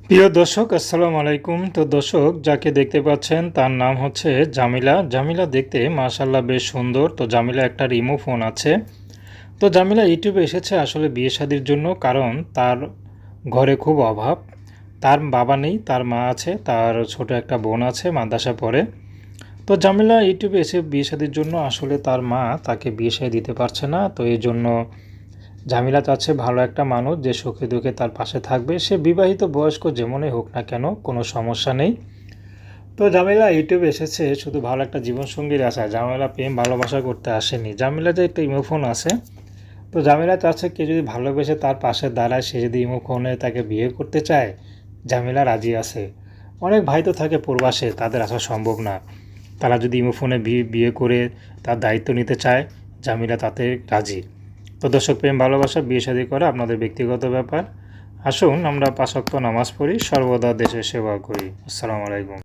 প্রিয় দর্শক আসসালামু আলাইকুম। তো দর্শক যাকে দেখতে পাচ্ছেন তার নাম হচ্ছে জামিলা। জামিলা দেখতে মাশাআল্লাহ বেশ সুন্দর। তো জামিলা একটা রিমো ফোন আছে। তো জামিলা ইউটিউবে এসেছে আসলে বিয়ে শাদির জন্য, কারণ তার ঘরে খুব অভাব। তার বাবা নেই, তার মা আছে, তার ছোট একটা বোন আছে, মাদ্রাসা পড়ে। তো জামিলা ইউটিউবে এসে বিয়ে শাদির জন্য, আসলে তার মা তাকে বিয়ে শাদী দিতে পারছে না। তো এই জন্য জামিলা চাচ্ছে ভালো একটা মানুষ যে সুখে দুঃখে তার পাশে থাকবে। সে বিবাহিত, বয়স্ক, যেমনই হোক না কেন, কোনো সমস্যা নেই। তো জামিলা ইউটিউবে এসেছে শুধু ভালো একটা জীবনসঙ্গীর আশায়। জামিলা প্রেম ভালোবাসা করতে আসেনি। জামিলা যে একটা ইমোফোন আছে, তো জামিলা চাচ্ছে কেউ যদি ভালোবেসে তার পাশে দাঁড়ায়, সে যদি ইমোফোনে তাকে বিয়ে করতে চায়, জামিলা রাজি আছে। অনেক ভাই তো থাকে প্রবাসে, তাদের আসা সম্ভব না। তারা যদি ইমোফোনে বিয়ে করে তার দায়িত্ব নিতে চায়, জামিলা তাতে রাজি। তো দর্শক, প্রেম ভালোবাসা বিয়ে শাদী করা আপনাদের ব্যক্তিগত ব্যাপার। আসুন আমরা 5 ওয়াক্ত নামাজ পড়ি, সর্বদা দেশের সেবা করি। আসসালামু আলাইকুম।